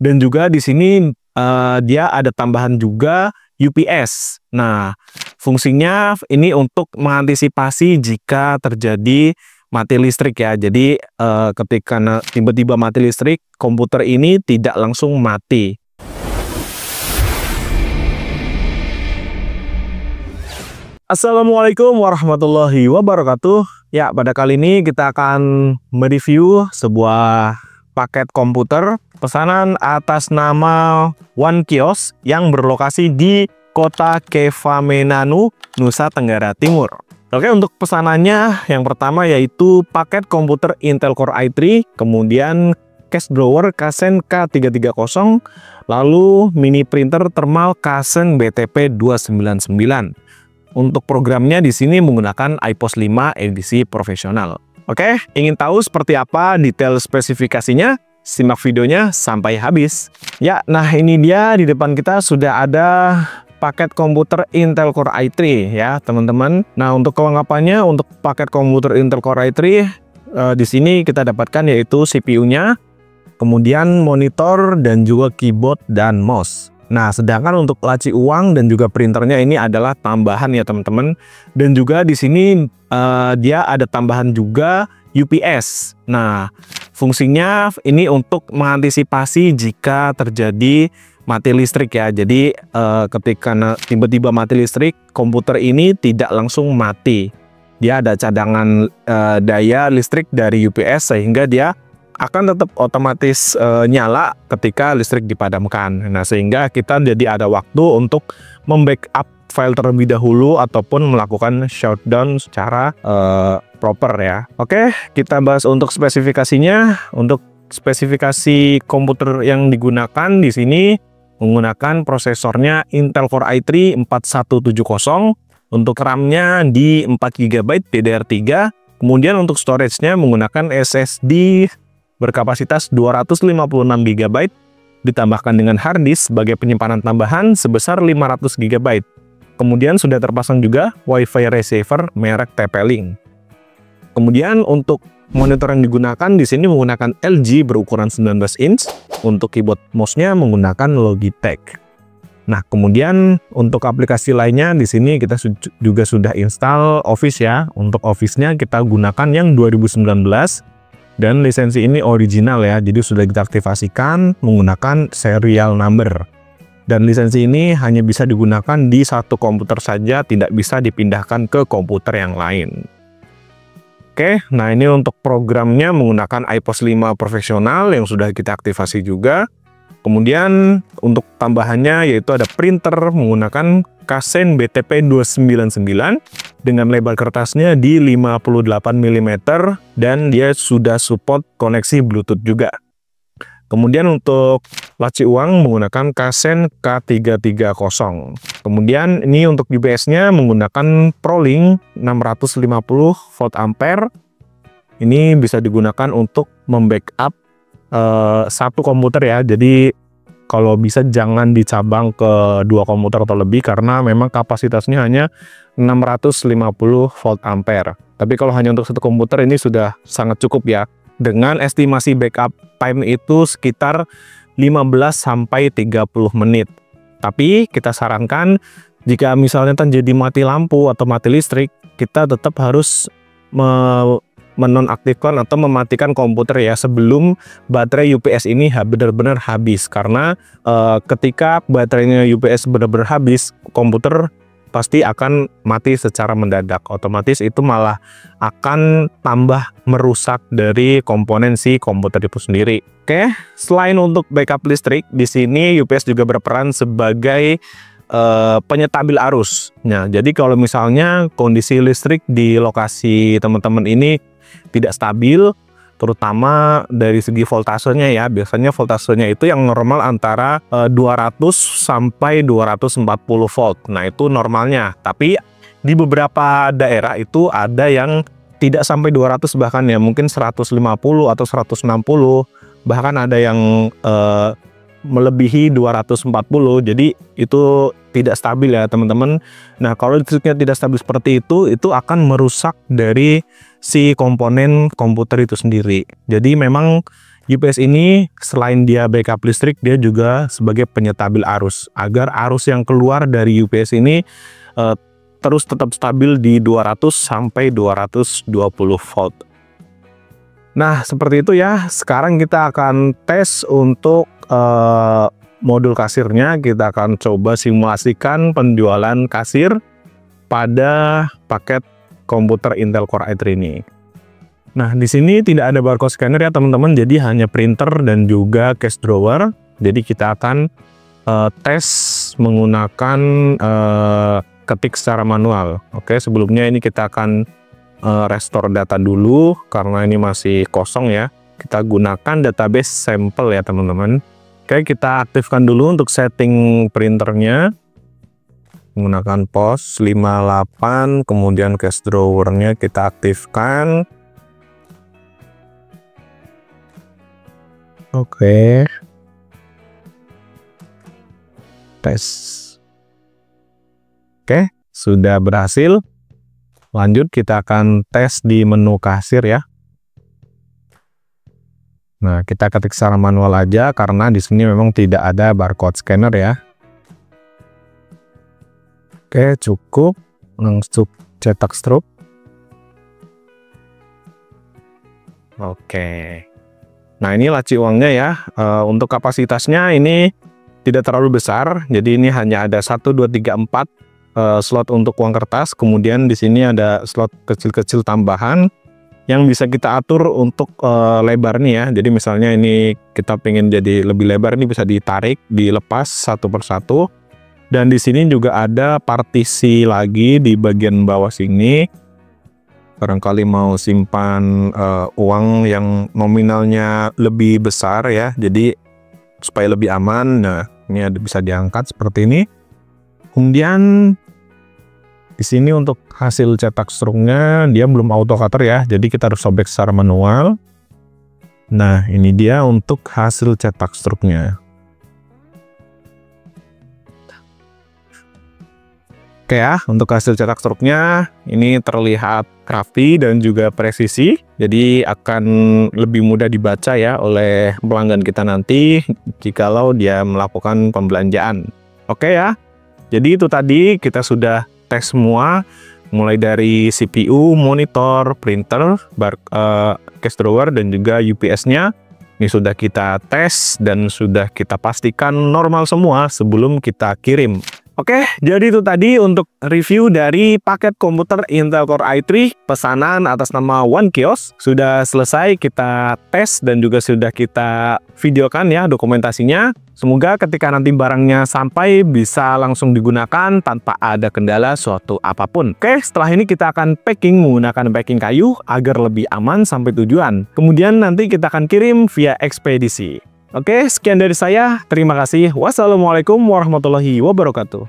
Dan juga di sini dia ada tambahan juga UPS. Nah, fungsinya ini untuk mengantisipasi jika terjadi mati listrik ya. Jadi ketika tiba-tiba mati listrik, komputer ini tidak langsung mati. Assalamualaikum warahmatullahi wabarakatuh. Ya, pada kali ini kita akan mereview sebuah paket komputer pesanan atas nama One Kios yang berlokasi di kota Kevamenanu, Nusa Tenggara Timur. Oke, untuk pesanannya yang pertama yaitu paket komputer Intel Core i3, kemudian cache drawer Kasen K330, lalu mini printer thermal Kasen BTP299. Untuk programnya di sini menggunakan iPOS 5 edisi profesional. Oke, ingin tahu seperti apa detail spesifikasinya? Simak videonya sampai habis. Ya, nah ini dia di depan kita sudah ada paket komputer Intel Core i3 ya, teman-teman. Nah, untuk kelengkapannya untuk paket komputer Intel Core i3 di sini kita dapatkan yaitu CPU-nya, kemudian monitor dan juga keyboard dan mouse. Nah, sedangkan untuk laci uang dan juga printernya ini adalah tambahan ya teman-teman. Dan juga di sini dia ada tambahan juga UPS. Nah, fungsinya ini untuk mengantisipasi jika terjadi mati listrik ya. Jadi ketika tiba-tiba mati listrik, komputer ini tidak langsung mati. Dia ada cadangan daya listrik dari UPS sehingga dia akan tetap otomatis nyala ketika listrik dipadamkan. Nah, sehingga kita jadi ada waktu untuk membackup file terlebih dahulu ataupun melakukan shutdown secara proper ya. Oke, kita bahas untuk spesifikasinya. Untuk spesifikasi komputer yang digunakan di sini menggunakan prosesornya Intel Core i3 4170, untuk RAM-nya di 4 GB DDR3, kemudian untuk storage-nya menggunakan SSD berkapasitas 256 GB ditambahkan dengan hard disk sebagai penyimpanan tambahan sebesar 500 GB. Kemudian sudah terpasang juga WiFi receiver merek TP-Link. Kemudian untuk monitor yang digunakan di sini menggunakan LG berukuran 19 inch, untuk keyboard mouse-nya menggunakan Logitech. Nah, kemudian untuk aplikasi lainnya di sini kita juga sudah install Office ya. Untuk Office-nya kita gunakan yang 2019. Dan lisensi ini original ya, jadi sudah kita aktifasikan menggunakan serial number. Dan lisensi ini hanya bisa digunakan di satu komputer saja, tidak bisa dipindahkan ke komputer yang lain. Oke, nah ini untuk programnya menggunakan iPOS 5 profesional yang sudah kita aktifasi juga. Kemudian untuk tambahannya yaitu ada printer menggunakan Kasen BTP299 dengan lebar kertasnya di 58 mm dan dia sudah support koneksi Bluetooth juga. Kemudian untuk laci uang menggunakan Kasen K330. Kemudian ini untuk UPS-nya menggunakan ProLink 650 volt ampere. Ini bisa digunakan untuk membackup satu komputer ya. Jadi kalau bisa jangan dicabang ke dua komputer atau lebih karena memang kapasitasnya hanya 650 volt ampere. Tapi kalau hanya untuk satu komputer ini sudah sangat cukup ya. Dengan estimasi backup time itu sekitar 15 sampai 30 menit. Tapi kita sarankan jika misalnya terjadi mati lampu atau mati listrik, kita tetap harus menonaktifkan atau mematikan komputer ya sebelum baterai UPS ini benar-benar habis, karena ketika baterainya UPS benar-benar habis, komputer pasti akan mati secara mendadak. Otomatis itu malah akan tambah merusak dari komponen si komputer itu sendiri. Oke, selain untuk backup listrik, di sini UPS juga berperan sebagai penyetabil arus. Nah, jadi kalau misalnya kondisi listrik di lokasi teman-teman ini tidak stabil, terutama dari segi voltasenya ya. Biasanya voltasenya itu yang normal antara 200 sampai 240 volt. Nah, itu normalnya. Tapi di beberapa daerah itu ada yang tidak sampai 200 bahkan ya, mungkin 150 atau 160. Bahkan ada yang melebihi 240, jadi itu tidak stabil ya teman-teman. Nah, kalau listriknya tidak stabil seperti itu akan merusak dari si komponen komputer itu sendiri. Jadi memang UPS ini selain dia backup listrik, dia juga sebagai penyetabil arus, agar arus yang keluar dari UPS ini terus tetap stabil di 200 sampai 220 volt. Nah, seperti itu ya. Sekarang kita akan tes untuk modul kasirnya. Kita akan coba simulasikan penjualan kasir pada paket komputer Intel Core i3 ini. Nah, di sini tidak ada barcode scanner ya teman-teman, jadi hanya printer dan juga cash drawer. Jadi kita akan tes menggunakan ketik secara manual. Oke, sebelumnya ini kita akan restore data dulu karena ini masih kosong ya. Kita gunakan database sampel ya teman-teman. Oke, kita aktifkan dulu untuk setting printernya. Menggunakan pos 58, kemudian cash drawernya kita aktifkan. Oke. Tes. Oke, sudah berhasil. Lanjut kita akan tes di menu kasir ya. Nah, kita ketik secara manual aja karena di sini memang tidak ada barcode scanner ya. Oke, cukup. Langsung cetak struk. Oke. Nah, ini laci uangnya ya. Untuk kapasitasnya ini tidak terlalu besar. Jadi ini hanya ada 1, 2, 3, 4 slot untuk uang kertas. Kemudian di sini ada slot kecil-kecil tambahan yang bisa kita atur untuk lebar nih ya. Jadi misalnya ini kita pengen jadi lebih lebar, ini bisa ditarik, dilepas satu persatu. Dan di sini juga ada partisi lagi di bagian bawah sini. Barangkali mau simpan uang yang nominalnya lebih besar ya. Jadi supaya lebih aman. Nah, ini ada bisa diangkat seperti ini. Kemudian di sini untuk hasil cetak struknya dia belum auto cutter ya. Jadi kita harus sobek secara manual. Nah, ini dia untuk hasil cetak struknya. Oke ya, untuk hasil cetak struknya ini terlihat rapi dan juga presisi. Jadi akan lebih mudah dibaca ya oleh pelanggan kita nanti jikalau dia melakukan pembelanjaan. Oke ya. Jadi itu tadi kita sudah tes semua, mulai dari CPU, monitor, printer, cash drawer dan juga UPS-nya. Ini sudah kita tes dan sudah kita pastikan normal semua sebelum kita kirim. Oke, jadi itu tadi untuk review dari paket komputer Intel Core i3 pesanan atas nama OneKios. Sudah selesai kita tes dan juga sudah kita videokan ya dokumentasinya. Semoga ketika nanti barangnya sampai bisa langsung digunakan tanpa ada kendala suatu apapun. Oke, setelah ini kita akan packing menggunakan packing kayu agar lebih aman sampai tujuan. Kemudian nanti kita akan kirim via ekspedisi. Oke, sekian dari saya. Terima kasih. Wassalamualaikum warahmatullahi wabarakatuh.